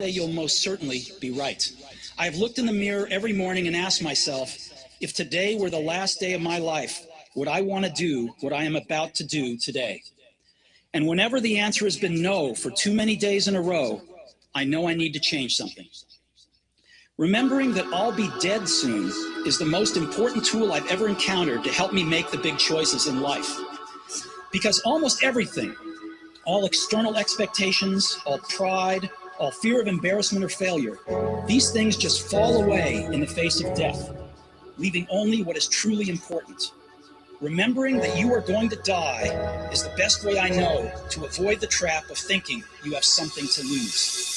you'll most certainly be right. I have looked in the mirror every morning and asked myself, if today were the last day of my life, would I want to do what I am about to do today? And whenever the answer has been no for too many days in a row, I know I need to change something. Remembering that I'll be dead soon is the most important tool I've ever encountered to help me make the big choices in life. Because almost everything, all external expectations, all pride, all fear of embarrassment or failure, these things just fall away in the face of death, leaving only what is truly important. Remembering that you are going to die is the best way I know to avoid the trap of thinking you have something to lose.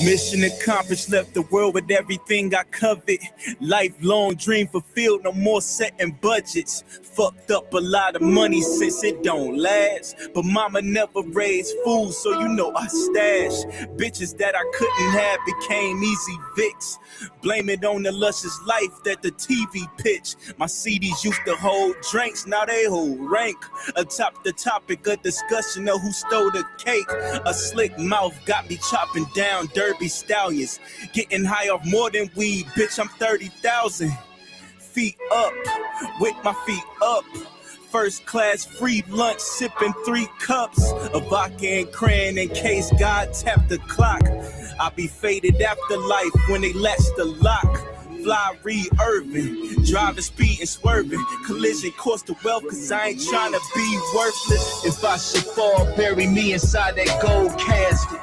Mission accomplished, left the world with everything I covet. Lifelong dream fulfilled, no more setting budgets. Fucked up a lot of money since it don't last. But mama never raised fools, so you know I stash. Bitches that I couldn't have became easy Vicks. Blame it on the luscious life that the TV pitch. My CDs used to hold drinks, now they hold rank. Atop the topic of discussion of who stole the cake. A slick mouth got me chopping down Derby stallions, getting high off more than weed. Bitch, I'm 30,000 feet up, with my feet up. First class free lunch, sipping 3 cups of vodka and crayon in case God tapped the clock. I'll be faded after life when they latch the lock. Fly Reed Irvin, driving, speed and swerving. Collision course to wealth, cause I ain't trying to be worthless. If I should fall, bury me inside that gold casket.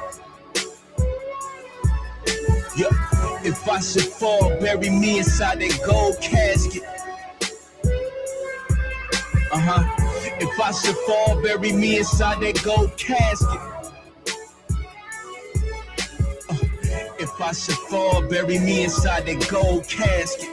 Yeah. If I should fall, bury me inside that gold casket. If I should fall, bury me inside that gold casket. If I should fall, bury me inside that gold casket.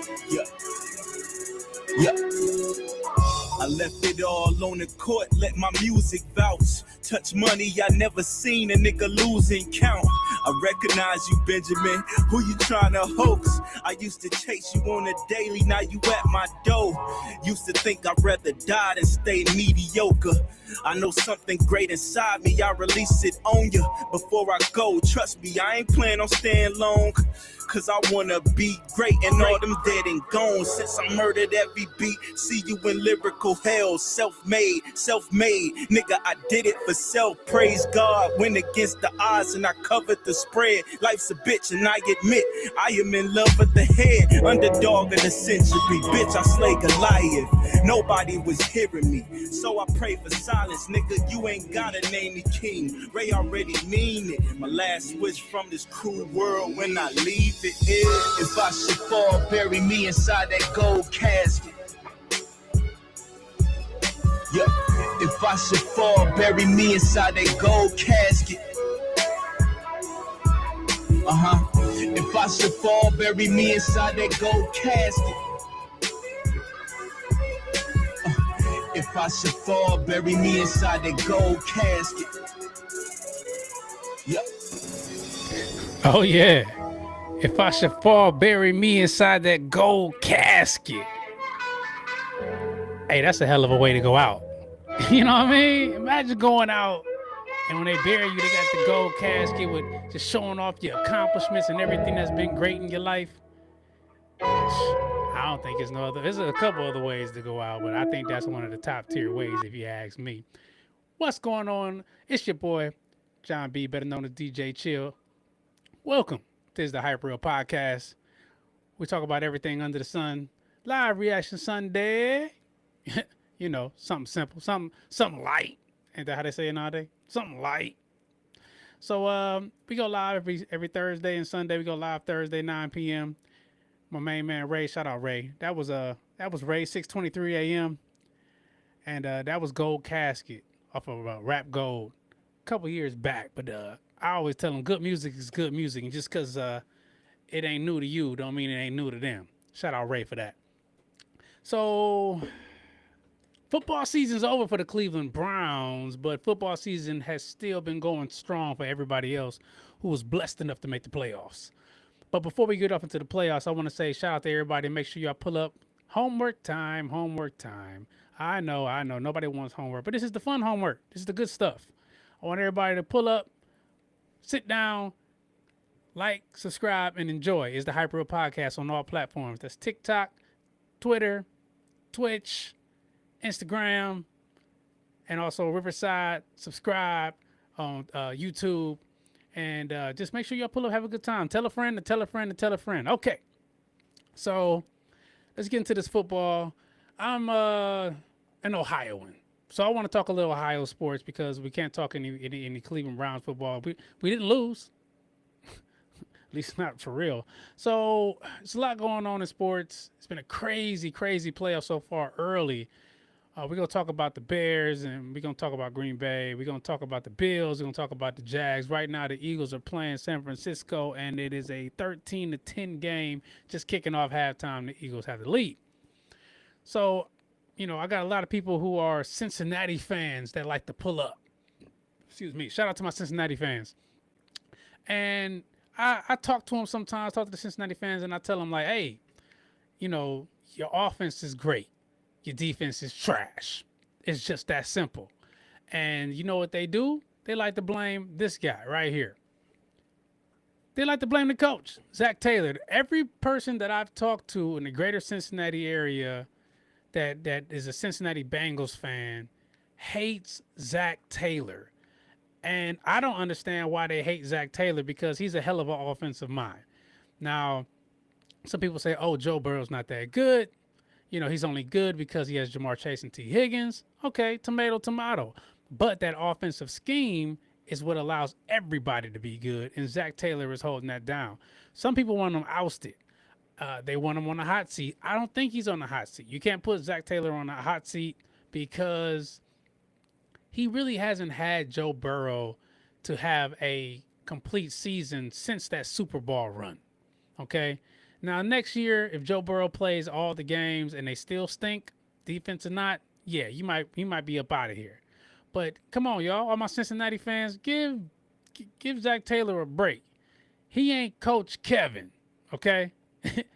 I left it all on the court, let my music vouch. Touch money I never seen a nigga losing count. I recognize you, Benjamin, who you trying to hoax? I used to chase you on a daily, now you at my door. Used to think I'd rather die than stay mediocre. I know something great inside me, I release it on you. Before I go, trust me, I ain't planning on staying long. Cause I wanna be great and all them dead and gone. Since I murdered every beat, see you in lyrical hell. Self-made, nigga, I did it for self. Praise God, went against the odds and I covered the spread. Life's a bitch and I admit, I am in love with the head. Underdog of the century, bitch, I slay Goliath. Nobody was hearing me, so I pray for silence. Nigga, you ain't gotta name me king. Ray already mean it. My last wish from this cruel world when I leave it is, if I should fall, bury me inside that gold casket. Yeah. If I should fall, bury me inside that gold casket. If I should fall, bury me inside that gold casket. If I should fall, bury me inside that gold casket. Yeah. Oh yeah. If I should fall, bury me inside that gold casket. Hey, that's a hell of a way to go out. You know what I mean? Imagine going out and when they bury you, they got the gold casket with just showing off your accomplishments and everything that's been great in your life. I don't think there's no other. There's a couple other ways to go out, but I think that's one of the top tier ways if you ask me. What's going on? It's your boy, John B., better known as DJ Chill. Welcome. This is the Hype Real Podcast. We talk about everything under the sun. Live Reaction Sunday. You know, something simple, something light. Ain't that how they say it nowadays? Something light. So we go live every Thursday and Sunday. We go live Thursday 9 p.m. My main man Ray, shout out Ray. That was Ray 6:23 a.m. and that was Gold Casket off of Rap Gold a couple years back. But I always tell them good music is good music, and just because it ain't new to you don't mean it ain't new to them. Shout out Ray for that. So football season's over for the Cleveland Browns, but football season has still been going strong for everybody else who was blessed enough to make the playoffs. But before we get off into the playoffs, I want to say shout out to everybody. Make sure y'all pull up. Homework time. I know. Nobody wants homework, but this is the fun homework. This is the good stuff. I want everybody to pull up, sit down, like, subscribe, and enjoy is the Hyper Real Podcast on all platforms. That's TikTok, Twitter, Twitch, Instagram, and also Riverside. Subscribe on YouTube. And just make sure y'all pull up, have a good time. Tell a friend to tell a friend to tell a friend. Okay. So let's get into this football. I'm an Ohioan. So I want to talk a little Ohio sports because we can't talk any Cleveland Browns football. We didn't lose. At least not for real. So there's a lot going on in sports. It's been a crazy playoff so far early. We're going to talk about the Bears, and we're going to talk about Green Bay. We're going to talk about the Bills. We're going to talk about the Jags. Right now, the Eagles are playing San Francisco, and it is a 13-10 game. Just kicking off halftime, the Eagles have the lead. So, I got a lot of people who are Cincinnati fans that like to pull up. Excuse me. Shout out to my Cincinnati fans. And I talk to them sometimes, talk to the Cincinnati fans, and I tell them, like, hey, your offense is great. Your defense is trash. It's just that simple. And you know what they do? They like to blame this guy right here. They like to blame the coach, Zach Taylor. Every person that I've talked to in the greater Cincinnati area that is a Cincinnati Bengals fan hates Zach Taylor. And I don't understand why they hate Zach Taylor because he's a hell of an offensive mind. Now, some people say, oh, Joe Burrow's not that good. He's only good because he has Jamar Chase and T. Higgins. Okay, tomato. But that offensive scheme is what allows everybody to be good, and Zach Taylor is holding that down. Some people want him ousted. They want him on the hot seat. I don't think he's on the hot seat. You can't put Zach Taylor on the hot seat because he really hasn't had Joe Burrow to have a complete season since that Super Bowl run. Okay? Now, next year, if Joe Burrow plays all the games and they still stink, defense or not, yeah, he might be up out of here. But come on, y'all, all my Cincinnati fans, give Zach Taylor a break. He ain't Coach Kevin, okay?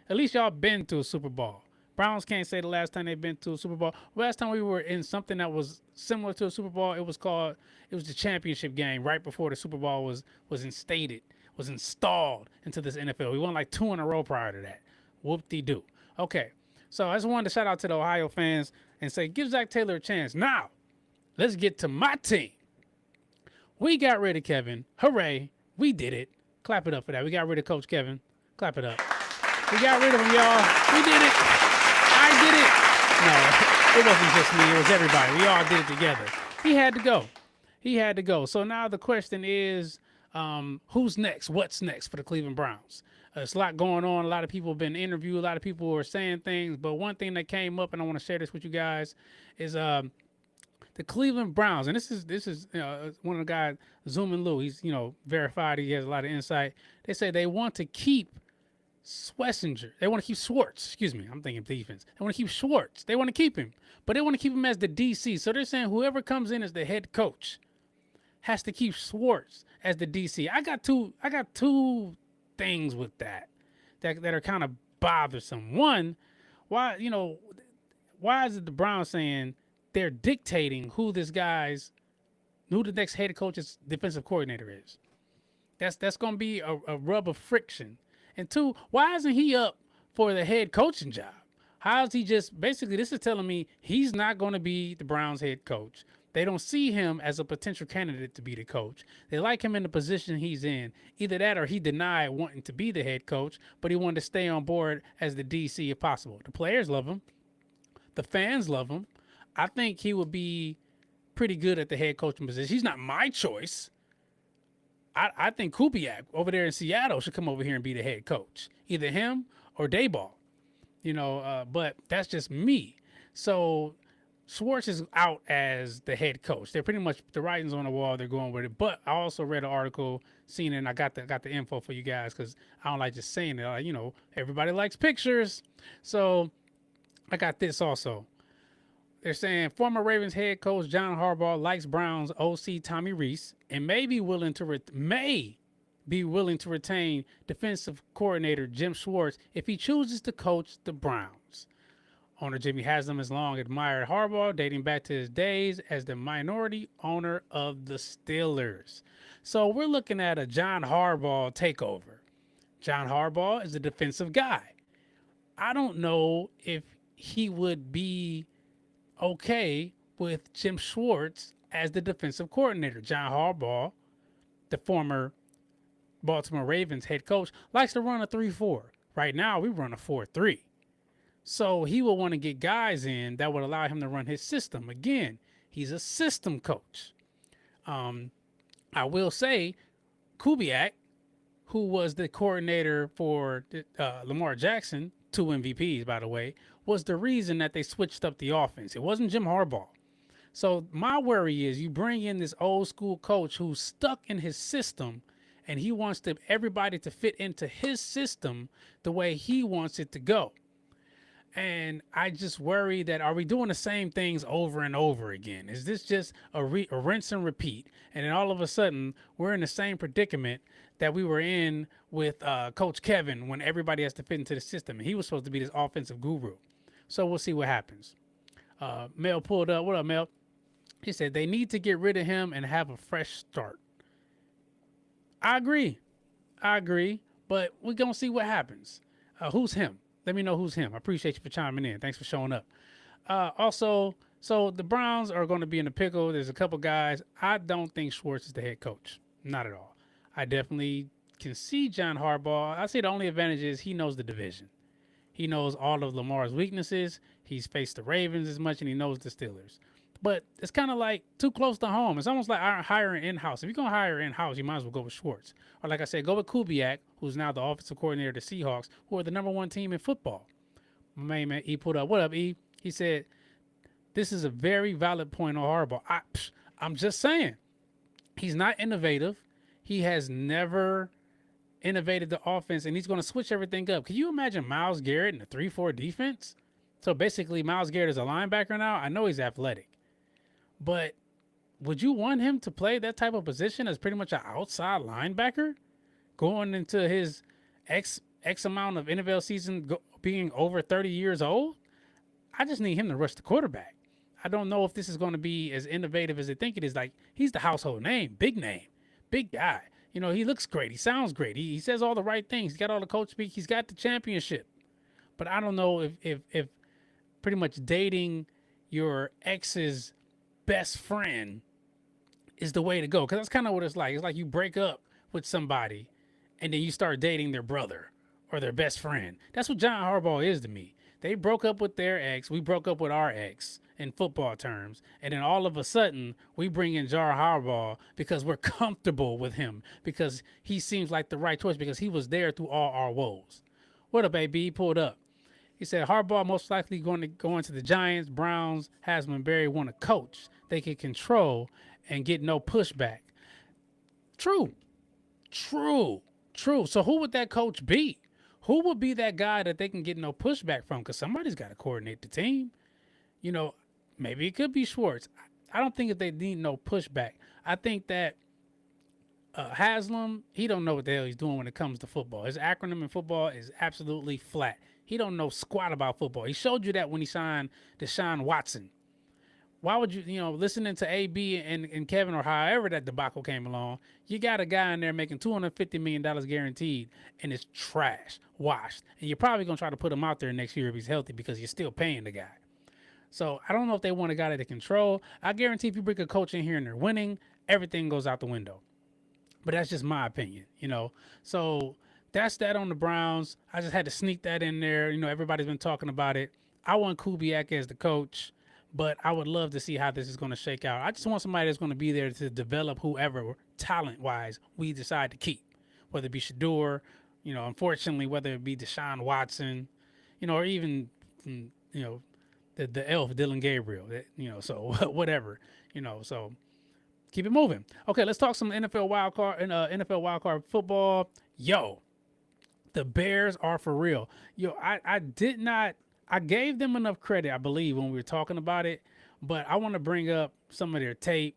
At least y'all been to a Super Bowl. Browns can't say the last time they've been to a Super Bowl. Last time we were in something that was similar to a Super Bowl, it was the championship game right before the Super Bowl was installed into this NFL. We won like 2 in a row prior to that. Whoop-de-doo. Okay, so I just wanted to shout out to the Ohio fans and say, give Zach Taylor a chance. Now, let's get to my team. We got rid of Kevin. Hooray. We did it. Clap it up for that. We got rid of Coach Kevin. Clap it up. We got rid of him, y'all. We did it. I did it. No, it wasn't just me. It was everybody. We all did it together. He had to go. So now the question is, who's next? What's next for the Cleveland Browns? There's a lot going on. A lot of people have been interviewed. A lot of people are saying things. But one thing that came up, and I want to share this with you guys, is the Cleveland Browns. And this is one of the guys, Zoomin' Lou. He's verified. He has a lot of insight. They say they want to keep Schlesinger. They want to keep Schwartz. Excuse me. I'm thinking defense. They want to keep Schwartz. They want to keep him. But they want to keep him as the DC. So they're saying whoever comes in as the head coach has to keep Schwartz as the DC. I got two things with that are kind of bothersome. One, why is it the Browns saying they're dictating who the next head coach's defensive coordinator is? That's going to be a rub of friction. And two, why isn't he up for the head coaching job? How is he just basically? This is telling me he's not going to be the Browns head coach. They don't see him as a potential candidate to be the coach. They like him in the position he's in. Either that or he denied wanting to be the head coach, but he wanted to stay on board as the DC if possible. The players love him. The fans love him. I think he would be pretty good at the head coaching position. He's not my choice. I think Kubiak over there in Seattle should come over here and be the head coach. Either him or Daboll. But that's just me. So Schwartz is out as the head coach. They're pretty much, the writing's on the wall. They're going with it. But I also read an article, seen it, and I got the info for you guys because I don't like just saying it. Everybody likes pictures. So I got this also. They're saying former Ravens head coach John Harbaugh likes Browns OC Tommy Rees and may be willing to retain defensive coordinator Jim Schwartz if he chooses to coach the Browns. Owner Jimmy Haslam has long admired Harbaugh, dating back to his days as the minority owner of the Steelers. So we're looking at a John Harbaugh takeover. John Harbaugh is a defensive guy. I don't know if he would be okay with Jim Schwartz as the defensive coordinator. John Harbaugh, the former Baltimore Ravens head coach, likes to run a 3-4. Right now, we run a 4-3. So he will want to get guys in that would allow him to run his system. Again, he's a system coach. I will say, Kubiak, who was the coordinator for Lamar Jackson, 2 MVPs, by the way, was the reason that they switched up the offense. It wasn't Jim Harbaugh. So my worry is you bring in this old school coach who's stuck in his system, and he wants everybody to fit into his system the way he wants it to go. And I just worry that, are we doing the same things over and over again? Is this just a rinse and repeat? And then all of a sudden, we're in the same predicament that we were in with Coach Kevin when everybody has to fit into the system. And he was supposed to be this offensive guru. So we'll see what happens. Mel pulled up. What up, Mel? He said they need to get rid of him and have a fresh start. I agree. But we're going to see what happens. Who's him? Let me know who's him. I appreciate you for chiming in. Thanks for showing up. Also, so the Browns are going to be in a pickle. There's a couple guys. I don't think Schwartz is the head coach. Not at all. I definitely can see John Harbaugh. I say the only advantage is he knows the division. He knows all of Lamar's weaknesses. He's faced the Ravens as much, and he knows the Steelers. But it's kind of like too close to home. It's almost like hiring in-house. If you're going to hire in-house, you might as well go with Schwartz. Or like I said, go with Kubiak, who's now the offensive coordinator of the Seahawks, who are the #1 team in football. My main man, E, pulled up. What up, E? He said, this is a very valid point on Harbaugh. I'm just saying, he's not innovative. He has never innovated the offense, and he's going to switch everything up. Can you imagine Myles Garrett in a 3-4 defense? So basically, Myles Garrett is a linebacker now. I know he's athletic. But would you want him to play that type of position as pretty much an outside linebacker going into his X amount of NFL season, being over 30 years old? I just need him to rush the quarterback. I don't know if this is going to be as innovative as they think it is. Like, he's the household name, big guy. You know, he looks great. He sounds great. He says all the right things. He's got all the coach speak. He's got the championship. But I don't know if pretty much dating your ex's best friend is the way to go, because that's kind of what it's like. It's like you break up with somebody and then you start dating their brother or their best friend. That's what John Harbaugh is to me. They broke up with their ex, we broke up with our ex in football terms, and then all of a sudden we bring in John Harbaugh because we're comfortable with him, because he seems like the right choice, because he was there through all our woes. What up, baby? He pulled up. He said Harbaugh most likely going to go into the Giants. Browns, Haslam, Barry want to coach they can control and get no pushback. True. So who would that coach be? Who would be that guy that they can get no pushback from? Because somebody's got to coordinate the team. You know, maybe it could be Schwartz. I don't think that they need no pushback. I think that Haslam, he don't know what the hell he's doing when it comes to football. His acronym in football is absolutely flat. He don't know squat about football. He showed you that when he signed Deshaun Watson. Why would you listening to AB and Kevin, or however that debacle came along, you got a guy in there making $250 million guaranteed, and it's trash, washed. And you're probably going to try to put him out there next year if he's healthy, because you're still paying the guy. So I don't know if they want a guy that control. I guarantee if you bring a coach in here and they're winning, everything goes out the window. But that's just my opinion, So that's that on the Browns. I just had to sneak that in there. Everybody's been talking about it. I want Kubiak as the coach, but I would love to see how this is going to shake out. I just want somebody that's going to be there to develop whoever talent-wise we decide to keep, whether it be Shador, unfortunately, whether it be Deshaun Watson, or even, the elf, Dylan Gabriel, so whatever, so keep it moving. Okay, let's talk some NFL wildcard football. Yo, the Bears are for real. I gave them enough credit, I believe, when we were talking about it, but I want to bring up some of their tape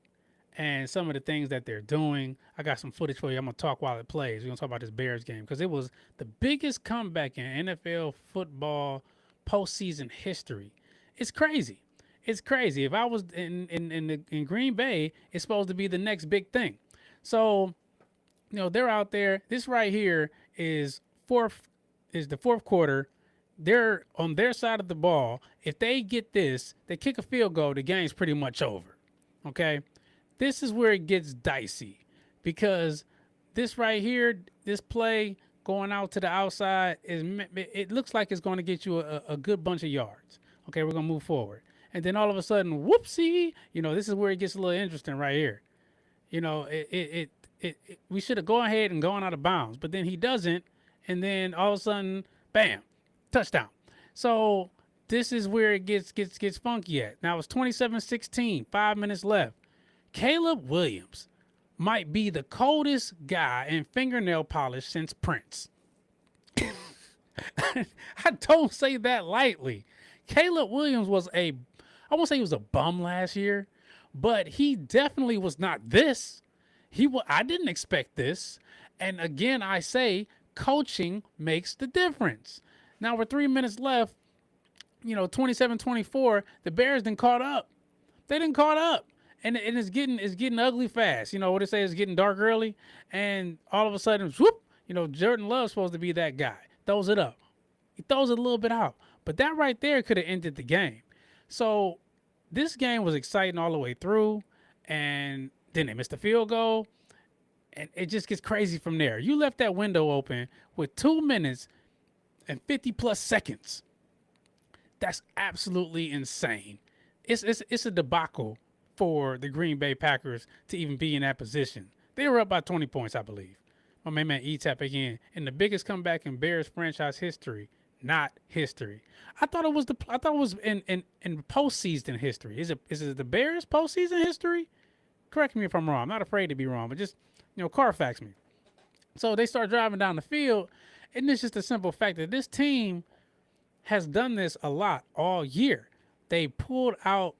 and some of the things that they're doing. I got some footage for you. I'm going to talk while it plays. We're going to talk about this Bears game because it was the biggest comeback in NFL football postseason history. It's crazy. If I was in Green Bay, it's supposed to be the next big thing. So, they're out there. This right here is the fourth quarter. They're on their side of the ball. If they get this, they kick a field goal, the game's pretty much over. Okay? This is where it gets dicey because this right here, this play going out to the outside, it looks like it's going to get you a good bunch of yards. Okay, we're going to move forward. And then all of a sudden, whoopsie, this is where it gets a little interesting right here. We should have gone ahead and gone out of bounds, but then he doesn't. And then all of a sudden, bam, touchdown. So this is where it gets funky at. Now it's 27-16, 5 minutes left. Caleb Williams might be the coldest guy in fingernail polish since Prince. I don't say that lightly. Caleb Williams was I won't say he was a bum last year, but he definitely was not this. I didn't expect this. And again, I say coaching makes the difference. Now we're 3 minutes left, 27-24. The Bears didn't caught up. They didn't caught up. And it's getting ugly fast. What they say is getting dark early. And all of a sudden, whoop, Jordan Love's supposed to be that guy. Throws it up. He throws it a little bit out. But that right there could have ended the game. So this game was exciting all the way through. And then they missed the field goal. And it just gets crazy from there. You left that window open with 2 minutes and 50 plus seconds. That's absolutely insane. It's a debacle for the Green Bay Packers to even be in that position. They were up by 20 points, I believe. My main man E-Tap again. And the biggest comeback in Bears franchise history, not history. I thought it was in postseason history. Is it the Bears postseason history? Correct me if I'm wrong. I'm not afraid to be wrong, but just, Carfax me. So they start driving down the field, and it's just a simple fact that this team has done this a lot all year. They pulled out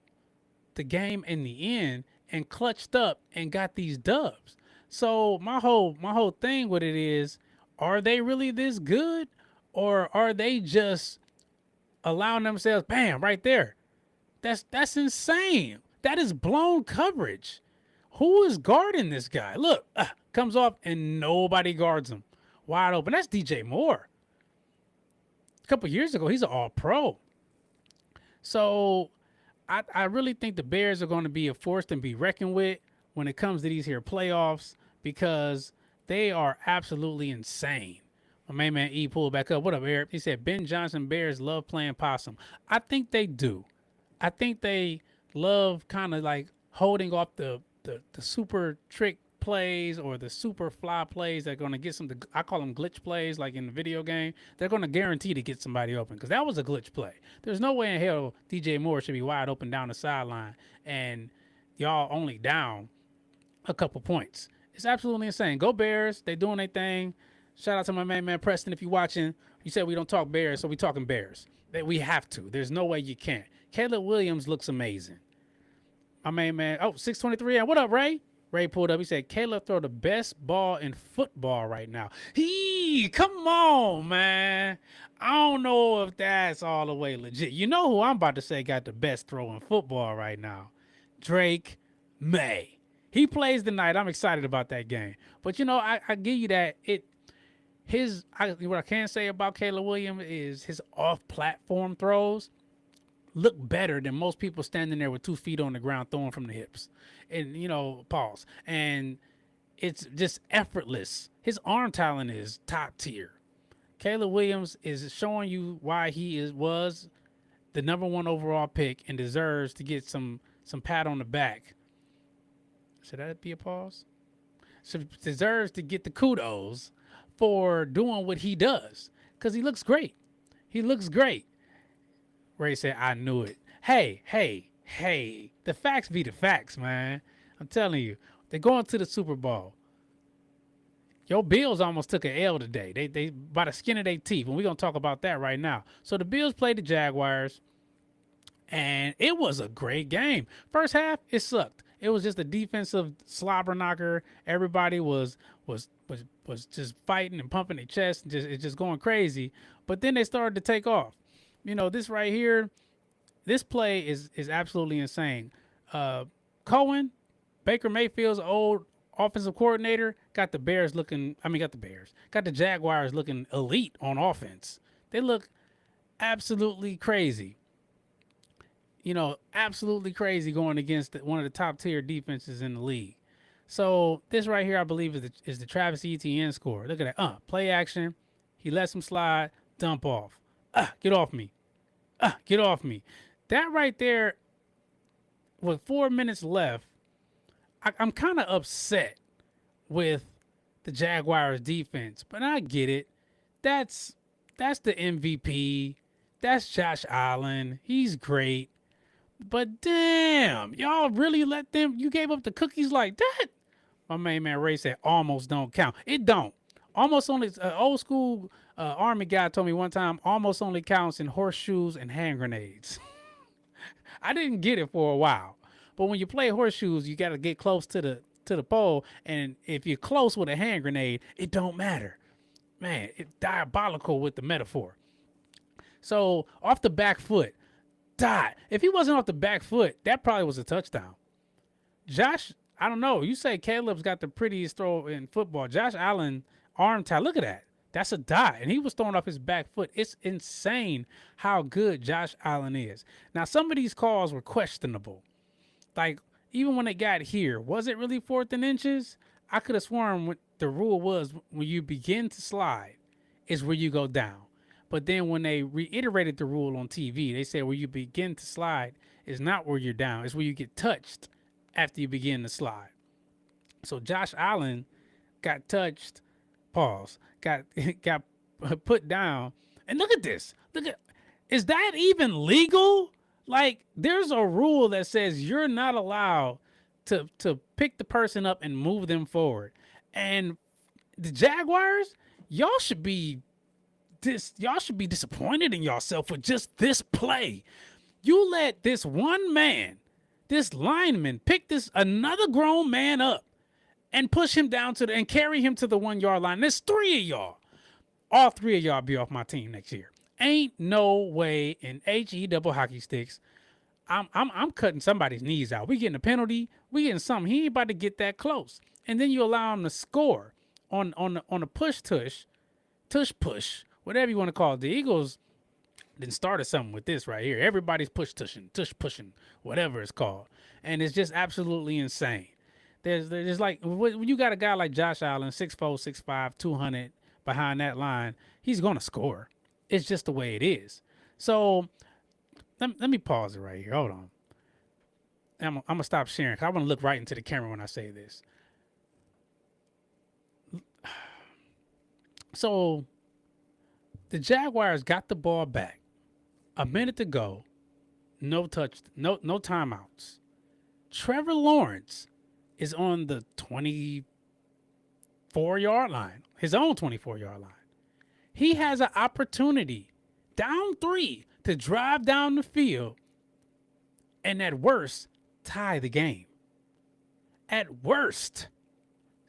the game in the end and clutched up and got these dubs. So my whole thing with it is, are they really this good, or are they just allowing themselves, bam, right there? That's insane. That is blown coverage. Who is guarding this guy? Look, comes off and nobody guards him. Wide open. That's DJ Moore. A couple years ago, he's an all-pro. So I really think the Bears are going to be a force to be reckoned with when it comes to these here playoffs, because they are absolutely insane. My main man E pulled back up. What up, Eric? He said, Ben Johnson Bears love playing possum. I think they do. I think they love kind of like holding off the super trick plays or the super fly plays that are going to get some, I call them glitch plays, like in the video game. They're going to guarantee to get somebody open, because that was a glitch play. There's no way in hell DJ Moore should be wide open down the sideline and y'all only down a couple points. It's absolutely insane. Go Bears. They doing their thing. Shout out to my main man Preston. If you're watching, you said we don't talk Bears, so we talking Bears. We have to. There's no way you can't. Caleb Williams looks amazing. My main man, 623. And what up, Ray? Ray pulled up. He said, Caleb throw the best ball in football right now. Come on, man. I don't know if that's all the way legit. You know who I'm about to say got the best throw in football right now? Drake May. He plays tonight. I'm excited about that game. But, I give you that. What I can say about Caleb Williams is his off-platform throws look better than most people standing there with 2 feet on the ground throwing from the hips. And, pause. And it's just effortless. His arm talent is top tier. Caleb Williams is showing you why he was the #1 overall pick and deserves to get some pat on the back. Should that be a pause? So deserves to get the kudos for doing what he does, because he looks great. He looks great. Ray said, I knew it. Hey, the facts be the facts, man. I'm telling you, they're going to the Super Bowl. Your Bills almost took an L today. They by the skin of their teeth, and we're going to talk about that right now. So the Bills played the Jaguars, and it was a great game. First half, it sucked. It was just a defensive slobber knocker. Everybody was just fighting and pumping their chest, and it's just going crazy. But then they started to take off. This right here, this play is absolutely insane. Cohen, Baker Mayfield's old offensive coordinator, got the Jaguars looking elite on offense. They look absolutely crazy. Absolutely crazy going against one of the top tier defenses in the league. So this right here, I believe, is the Travis Etienne score. Look at that. Play action. He lets him slide, dump off. Get off me. Get off me. That right there, with 4 minutes left, I'm kind of upset with the Jaguars defense, but I get it. That's the MVP. That's Josh Allen. He's great. But damn, y'all really let them, you gave up the cookies like that? My main man Ray said almost don't count. It don't. Almost only, old school Army guy told me one time, almost only counts in horseshoes and hand grenades. I didn't get it for a while. But when you play horseshoes, you got to get close to the pole. And if you're close with a hand grenade, it don't matter. Man, it's diabolical with the metaphor. So off the back foot, dot. If he wasn't off the back foot, that probably was a touchdown. Josh, I don't know. You say Caleb's got the prettiest throw in football. Josh Allen, arm tie. Look at that. That's a dot. And he was throwing off his back foot. It's insane how good Josh Allen is. Now, some of these calls were questionable. Like, even when it got here, was it really 4th and inches? I could have sworn what the rule was when you begin to slide is where you go down. But then when they reiterated the rule on TV, they said where you begin to slide is not where you're down. It's where you get touched after you begin to slide. So Josh Allen got touched, got put down. And look at this. Is that even legal? Like, there's a rule that says you're not allowed to pick the person up and move them forward. And the Jaguars, y'all should be disappointed in yourself with just this play. You let this one man, this lineman, pick another grown man up and push him down and carry him to the 1 yard line. There's 3 of y'all. All 3 of y'all be off my team next year. Ain't no way in HE double hockey sticks. I'm cutting somebody's knees out. We getting a penalty. We getting something. He ain't about to get that close. And then you allow him to score on a push, whatever you want to call it. The Eagles then started something with this right here. Everybody's pushing, whatever it's called. And it's just absolutely insane. There's like, when you got a guy like Josh Allen, 6'4", 6'5", 200 behind that line, he's going to score. It's just the way it is. So let me pause it right here. Hold on. I'm going to stop sharing because I want to look right into the camera when I say this. So the Jaguars got the ball back. A minute to go. No timeouts. Trevor Lawrence is on the 24-yard line, his own 24-yard line. He has an opportunity, down 3, to drive down the field and at worst, tie the game. At worst,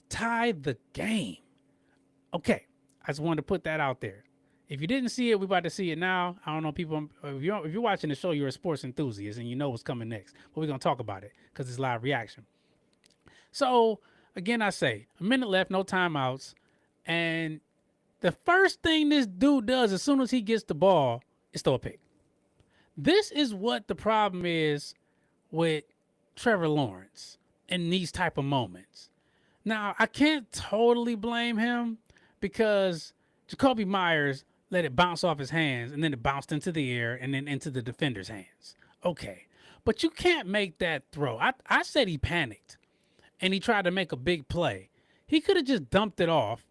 tie the game. Okay, I just wanted to put that out there. If you didn't see it, we're about to see it now. I don't know, people, if you're watching the show, you're a sports enthusiast and you know what's coming next. But we're going to talk about it because it's live reaction. So, again, I say, a minute left, no timeouts. And the first thing this dude does as soon as he gets the ball is throw a pick. This is what the problem is with Trevor Lawrence in these type of moments. Now, I can't totally blame him because Jacoby Myers let it bounce off his hands and then it bounced into the air and then into the defender's hands. Okay, but you can't make that throw. I said he panicked and he tried to make a big play. He could have just dumped it off,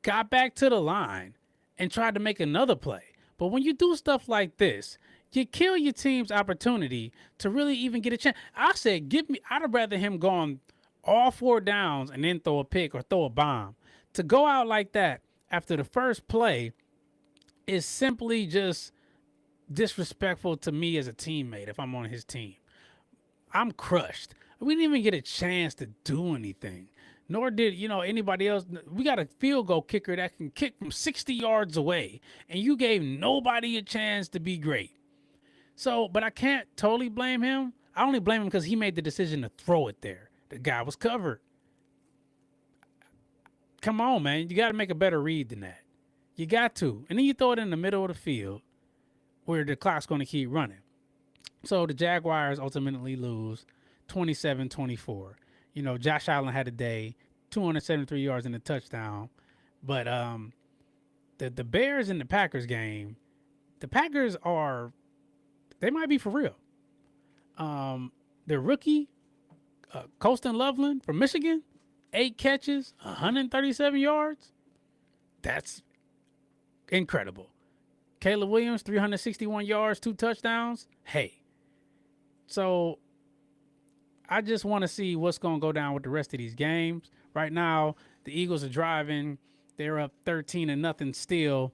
got back to the line, and tried to make another play. But when you do stuff like this, you kill your team's opportunity to really even get a chance. I said, I'd have rather him go on all 4 downs and then throw a pick or throw a bomb. To go out like that after the first play is simply just disrespectful to me as a teammate if I'm on his team. I'm crushed. We didn't even get a chance to do anything. Nor did, anybody else. We got a field goal kicker that can kick from 60 yards away, and you gave nobody a chance to be great. So, but I can't totally blame him. I only blame him because he made the decision to throw it there. The guy was covered. come on, man. You got to make a better read than that. You got to. And then you throw it in the middle of the field where the clock's going to keep running. So the Jaguars ultimately lose 27-24. You know, Josh Allen had a day, 273 yards and a touchdown. But the Bears and the Packers game, the Packers they might be for real. The rookie, Colston Loveland from Michigan, 8 catches, 137 yards. That's incredible. Caleb Williams, 361 yards, 2 touchdowns. Hey. So I just want to see what's going to go down with the rest of these games. Right now, the Eagles are driving. They're up 13-0 still.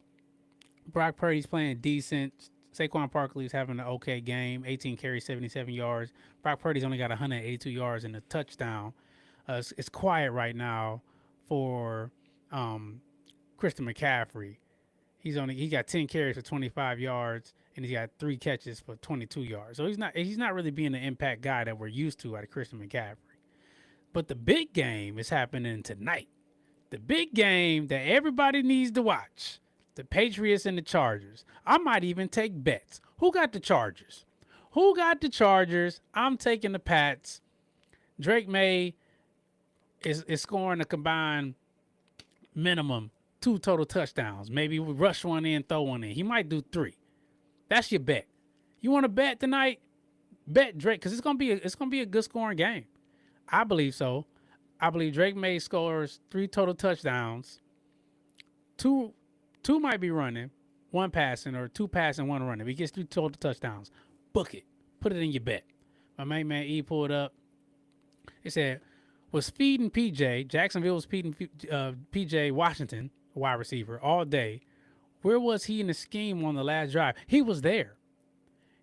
Brock Purdy's playing decent. Saquon Barkley's having an okay game. 18 carries, 77 yards. Brock Purdy's only got 182 yards and a touchdown. It's quiet right now for Christian McCaffrey. He got 10 carries for 25 yards, and he's got 3 catches for 22 yards. So he's not really being the impact guy that we're used to out of Christian McCaffrey. But the big game is happening tonight. The big game that everybody needs to watch. The Patriots and the Chargers. I might even take bets. Who got the Chargers? Who got the Chargers? I'm taking the Pats. Drake May is scoring a combined minimum 2 total touchdowns. Maybe we rush one in, throw one in. He might do 3. That's your bet. You want to bet tonight? Bet Drake, because it's gonna be a good scoring game. I believe so. I believe Drake May scores 3 total touchdowns. Two might be running, 1 passing, or 2 passing, 1 running. If he gets 3 total touchdowns, book it. Put it in your bet. My main man E pulled up. He said, was feeding PJ, Jacksonville was feeding PJ Washington, wide receiver, all day. Where was he in the scheme on the last drive? He was there.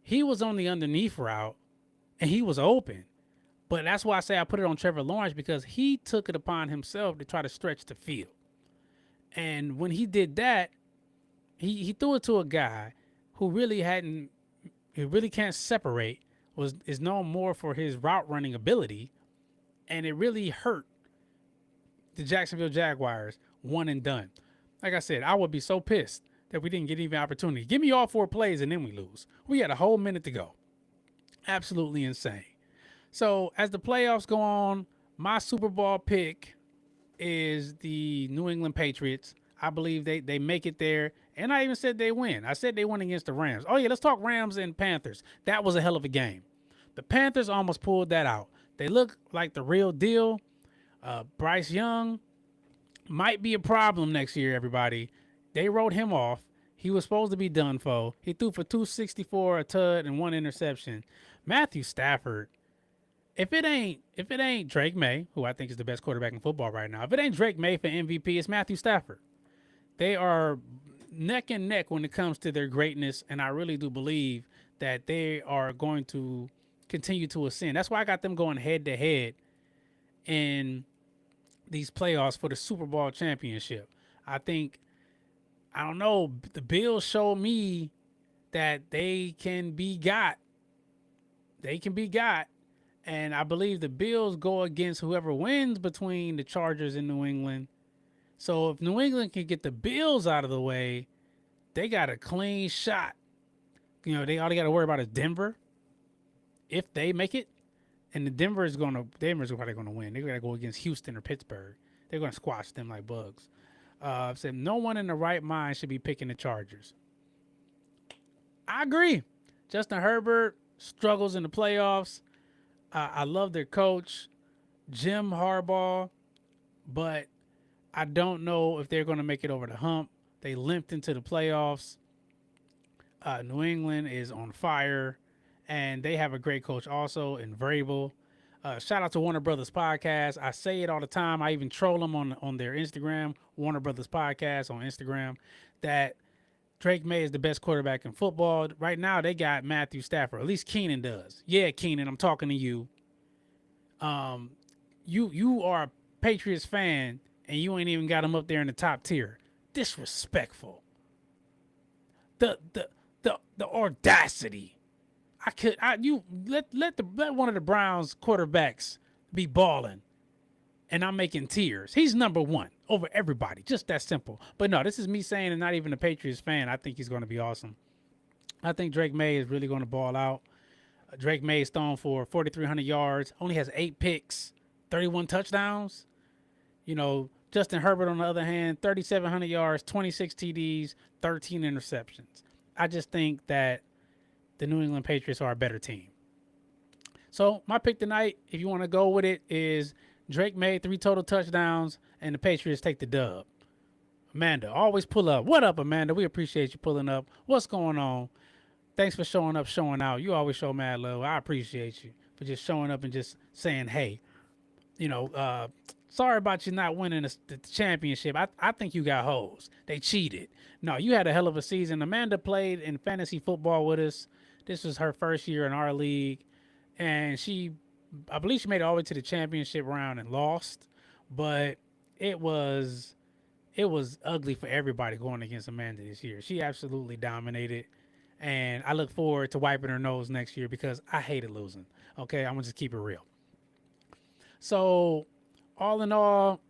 He was on the underneath route, and he was open. But that's why I say I put it on Trevor Lawrence, because he took it upon himself to try to stretch the field. And when he did that, he threw it to a guy who really can't separate, is known more for his route running ability, and it really hurt the Jacksonville Jaguars, 1 and done. Like I said, I would be so pissed that we didn't get even opportunity. Give me all 4 plays and then we lose. We had a whole minute to go. Absolutely insane. So as the playoffs go on, my Super Bowl pick is the New England Patriots. I believe they make it there. And I even said they win. I said they win against the Rams. Oh, yeah, let's talk Rams and Panthers. That was a hell of a game. The Panthers almost pulled that out. They look like the real deal. Bryce Young might be a problem next year, everybody. They wrote him off. He was supposed to be done for. He threw for 264, a tud, and 1 interception. Matthew Stafford, if it ain't Drake May, who I think is the best quarterback in football right now, if it ain't Drake May for MVP, it's Matthew Stafford. They are neck and neck when it comes to their greatness, and I really do believe that they are going to continue to ascend. That's why I got them going head to head in these playoffs for the Super Bowl championship. I don't know, the Bills showed me that they can be got. They can be got. And I believe the Bills go against whoever wins between the Chargers and New England. So if New England can get the Bills out of the way, they got a clean shot. You know, all they got to worry about is Denver. If they make it, and Denver's probably going to win. They're going to go against Houston or Pittsburgh. They're going to squash them like bugs. So no one in the right mind should be picking the Chargers. I agree. Justin Herbert struggles in the playoffs. I love their coach, Jim Harbaugh, but I don't know if they're going to make it over the hump. They limped into the playoffs. New England is on fire, and they have a great coach also in Vrabel. Shout out to Warner Brothers Podcast. I say it all the time. I even troll them on their Instagram, Warner Brothers Podcast on Instagram, that Drake May is the best quarterback in football. Right now, they got Matthew Stafford. At least Keenan does. Yeah, Keenan, I'm talking to you. You are a Patriots fan, and you ain't even got him up there in the top tier. Disrespectful. The audacity. Let one of the Browns quarterbacks be balling, and I'm making tears. He's number 1. over everybody. Just that simple. But no, this is me saying, and not even a Patriots fan. I think he's going to be awesome. I think Drake May is really going to ball out. Drake May is thrown for 4,300 yards, only has 8 picks, 31 touchdowns. You know, Justin Herbert, on the other hand, 3,700 yards, 26 TDs, 13 interceptions. I just think that the New England Patriots are a better team. So my pick tonight, if you want to go with it, is Drake May, 3 total touchdowns, and the Patriots take the dub. Amanda, always pull up. What up, Amanda? We appreciate you pulling up. What's going on? Thanks for showing up, showing out. You always show mad love. I appreciate you for just showing up and just saying, hey, you know, sorry about you not winning the championship. I think you got hoes. They cheated. No, you had a hell of a season. Amanda played in fantasy football with us. This was her first year in our league. And I believe she made it all the way to the championship round and lost. But it was ugly for everybody going against Amanda this year. She absolutely dominated. And I look forward to wiping her nose next year because I hated losing. Okay, I'm going to just keep it real. So, all in all,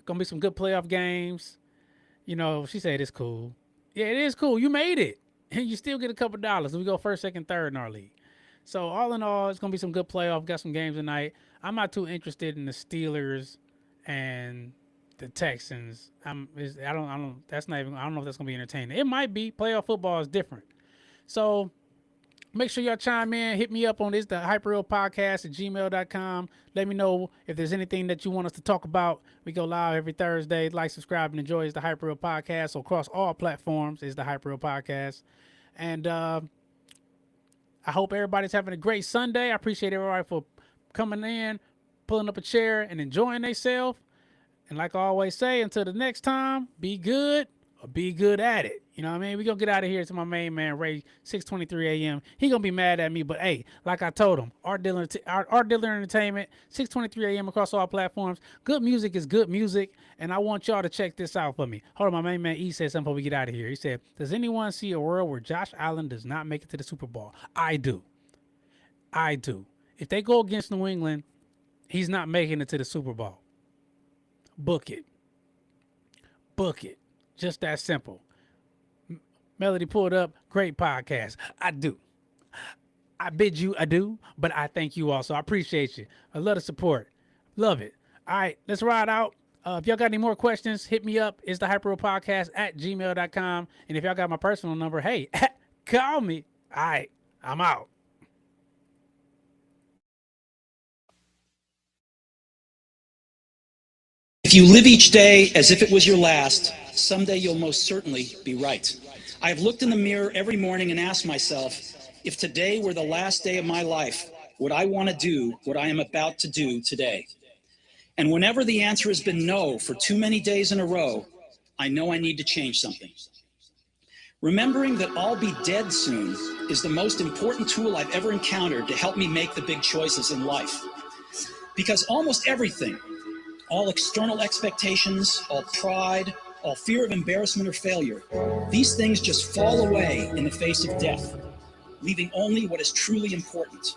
going to be some good playoff games. You know, she said it's cool. Yeah, it is cool. You made it. And you still get a couple dollars. We go first, second, third in our league. So, all in all, it's going to be some good playoff. Got some games tonight. I'm not too interested in the Steelers and the Texans. I don't know if that's going to be entertaining. It might be. Playoff football is different. So make sure y'all chime in. Hit me up on this, the hyperrealpodcast at gmail.com. Let me know if there's anything that you want us to talk about. We go live every Thursday. Like, subscribe, and enjoy. It's the Hyperreal Podcast. So across all platforms is the Hyperreal Podcast. And I hope everybody's having a great Sunday. I appreciate everybody for coming in, pulling up a chair, and enjoying themselves. And like I always say, until the next time, be good or be good at it. You know what I mean? We're going to get out of here to my main man, Ray, 6:23 a.m. He going to be mad at me, but hey, like I told him, Art Dealer Entertainment, 6:23 a.m. across all platforms. Good music is good music, and I want y'all to check this out for me. Hold on, my main man E said something before we get out of here. He said, does anyone see a world where Josh Allen does not make it to the Super Bowl? I do. If they go against New England, he's not making it to the Super Bowl. Book it. Just that simple. Melody pulled up. Great podcast. I do. I bid you adieu, but I thank you also. I appreciate you. I love the support. Love it. All right, let's ride out. If y'all got any more questions, hit me up. It's the Hyperreal Podcast at gmail.com. And if y'all got my personal number, hey, call me. All right, I'm out. If you live each day as if it was your last, someday you'll most certainly be right. I have looked in the mirror every morning and asked myself, if today were the last day of my life, would I want to do what I am about to do today? And whenever the answer has been no for too many days in a row, I know I need to change something. Remembering that I'll be dead soon is the most important tool I've ever encountered to help me make the big choices in life. Because almost everything, all external expectations, all pride, all fear of embarrassment or failure, these things just fall away in the face of death, leaving only what is truly important.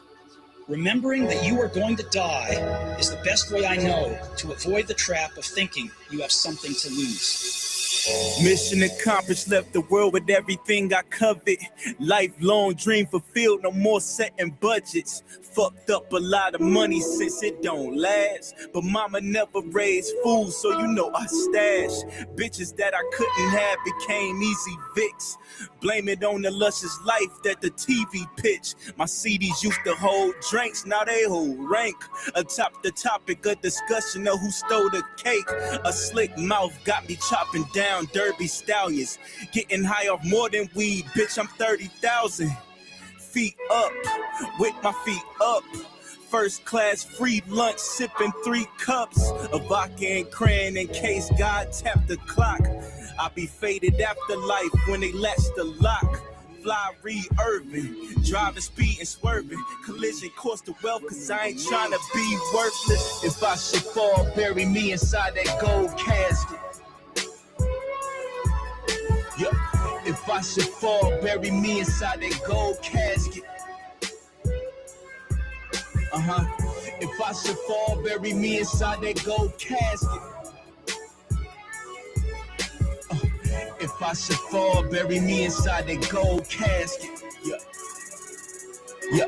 Remembering that you are going to die is the best way I know to avoid the trap of thinking you have something to lose. Mission accomplished, left the world with everything I covet. Lifelong dream fulfilled, no more setting budgets. Fucked up a lot of money since it don't last. But mama never raised fools, so you know I stash. Bitches that I couldn't have became easy Vicks. Blame it on the luscious life that the TV pitch. My CDs used to hold drinks, now they hold rank. Atop the topic of discussion of who stole the cake. A slick mouth got me chopping down Derby stallions. Getting high off more than weed, bitch, I'm 30,000. Feet up, with my feet up. First class free lunch, sipping 3 cups of vodka and crayon in case God tapped the clock. I be faded after life when they latch the lock. Fly Reed Irvin, driving, speed and swerving. Collision course to wealth, cause I ain't trying to be worthless. If I should fall, bury me inside that gold casket. Yeah. If I should fall, bury me inside that gold casket. If I should fall, bury me inside that gold casket. I should fall, bury me inside that gold casket. Yeah. Yeah.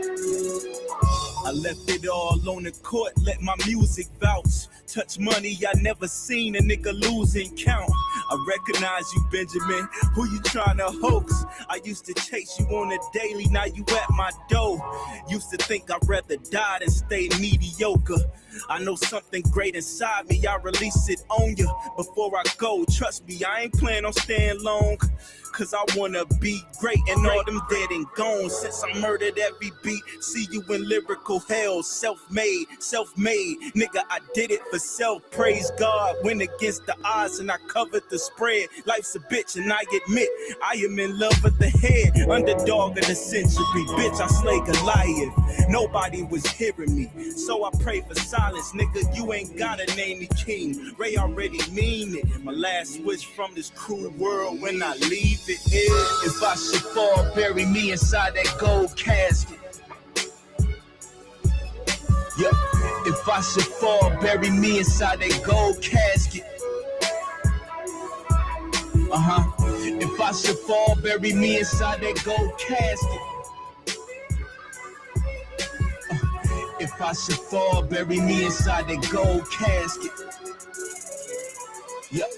I left it all on the court, let my music vouch. Touch money I never seen a nigga losing count. I recognize you, Benjamin. Who you tryna hoax? I used to chase you on a daily, now you at my door. Used to think I'd rather die than stay mediocre. I know something great inside me, I release it on you. Before I go, trust me, I ain't planning on staying long. Cause I wanna be great and all them dead and gone. Since I murdered every beat, see you in lyrical hell. Self-made, nigga, I did it for self. Praise God, went against the odds and I covered the spread. Life's a bitch and I admit, I am in love with the head. Underdog of the century, bitch, I slay Goliath. Nobody was hearing me, so I pray for silence. Nigga, you ain't gotta name me king. Ray already mean it. My last wish from this cruel world when I leave it is, if I should fall, bury me inside that gold casket. Yep. If I should fall, bury me inside that gold casket. If I should fall, bury me inside that gold casket. If I should fall, bury me inside that gold casket. Yep.